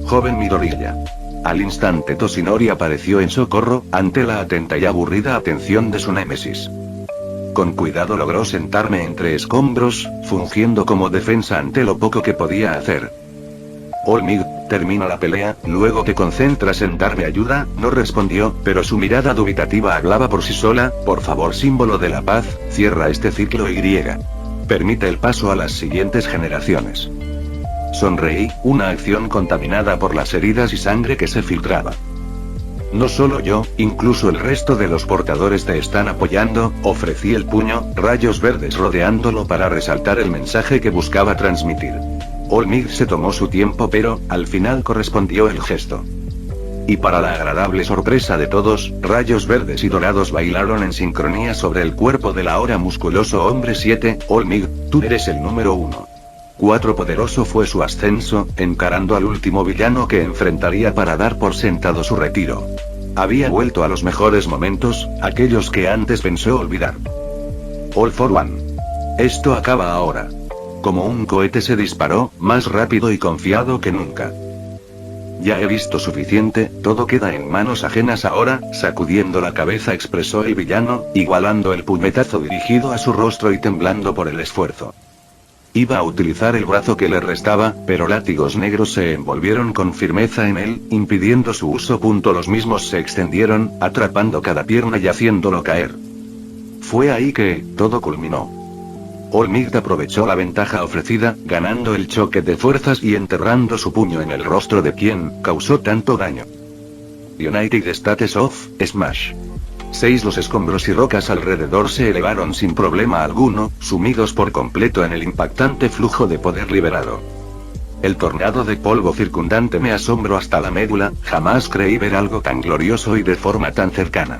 Joven Midoriya. Al instante Toshinori apareció en socorro, ante la atenta y aburrida atención de su némesis. Con cuidado logró sentarme entre escombros, fungiendo como defensa ante lo poco que podía hacer. All Might, termina la pelea, luego te concentras en darme ayuda, no respondió, pero su mirada dubitativa hablaba por sí sola. Por favor, símbolo de la paz, cierra este ciclo Y. Permite el paso a las siguientes generaciones. Sonreí, una acción contaminada por las heridas y sangre que se filtraba. No solo yo, incluso el resto de los portadores te están apoyando. Ofrecí el puño, rayos verdes rodeándolo para resaltar el mensaje que buscaba transmitir. All Might se tomó su tiempo pero, al final correspondió el gesto. Y para la agradable sorpresa de todos, rayos verdes y dorados bailaron en sincronía sobre el cuerpo del ahora musculoso hombre 7, All Might, tú eres el número 1. 4 Poderoso fue su ascenso, encarando al último villano que enfrentaría para dar por sentado su retiro. Había vuelto a los mejores momentos, aquellos que antes pensó olvidar. All for One. Esto acaba ahora. Como un cohete se disparó, más rápido y confiado que nunca. Ya he visto suficiente, todo queda en manos ajenas ahora, sacudiendo la cabeza expresó el villano, igualando el puñetazo dirigido a su rostro y temblando por el esfuerzo. Iba a utilizar el brazo que le restaba, pero látigos negros se envolvieron con firmeza en él, impidiendo su uso. Los mismos se extendieron, atrapando cada pierna y haciéndolo caer. Fue ahí que, todo culminó. All Might aprovechó la ventaja ofrecida, ganando el choque de fuerzas y enterrando su puño en el rostro de quien causó tanto daño. United States of Smash. 6 Los escombros y rocas alrededor se elevaron sin problema alguno, sumidos por completo en el impactante flujo de poder liberado. El tornado de polvo circundante me asombró hasta la médula, jamás creí ver algo tan glorioso y de forma tan cercana.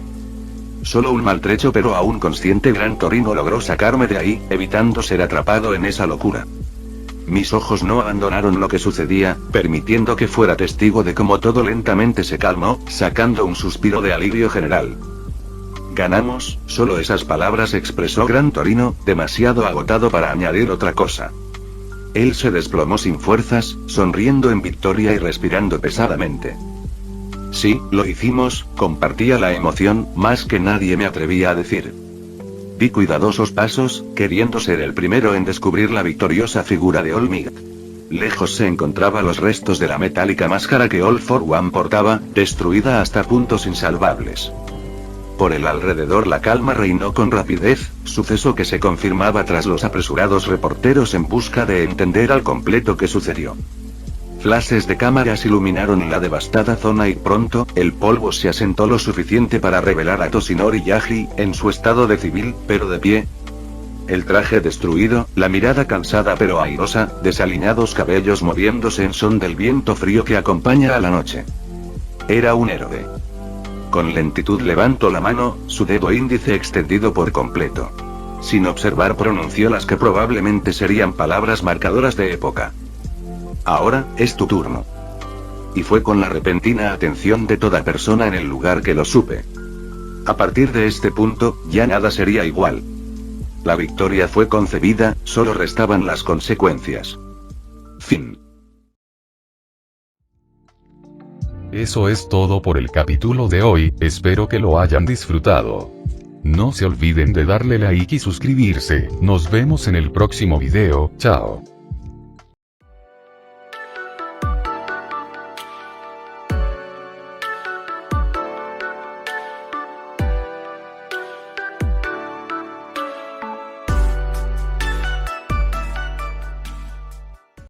Solo un maltrecho pero aún consciente Gran Torino logró sacarme de ahí, evitando ser atrapado en esa locura. Mis ojos no abandonaron lo que sucedía, permitiendo que fuera testigo de cómo todo lentamente se calmó, sacando un suspiro de alivio general. Ganamos, solo esas palabras expresó Gran Torino, demasiado agotado para añadir otra cosa. Él se desplomó sin fuerzas, sonriendo en victoria y respirando pesadamente. Sí, lo hicimos, compartía la emoción, más que nadie me atrevía a decir. Di cuidadosos pasos, queriendo ser el primero en descubrir la victoriosa figura de Olmig. Lejos se encontraban los restos de la metálica máscara que All for One portaba, destruida hasta puntos insalvables. Por el alrededor la calma reinó con rapidez, suceso que se confirmaba tras los apresurados reporteros en busca de entender al completo qué sucedió. Flashes de cámaras iluminaron la devastada zona y pronto, el polvo se asentó lo suficiente para revelar a Toshinori Yaji, en su estado de civil, pero de pie. El traje destruido, la mirada cansada pero airosa, desaliñados cabellos moviéndose en son del viento frío que acompaña a la noche. Era un héroe. Con lentitud levantó la mano, su dedo índice extendido por completo. Sin observar pronunció las que probablemente serían palabras marcadoras de época. Ahora, es tu turno. Y fue con la repentina atención de toda persona en el lugar que lo supe. A partir de este punto, ya nada sería igual. La victoria fue concebida, solo restaban las consecuencias. Fin. Eso es todo por el capítulo de hoy, espero que lo hayan disfrutado. No se olviden de darle like y suscribirse, nos vemos en el próximo video, chao.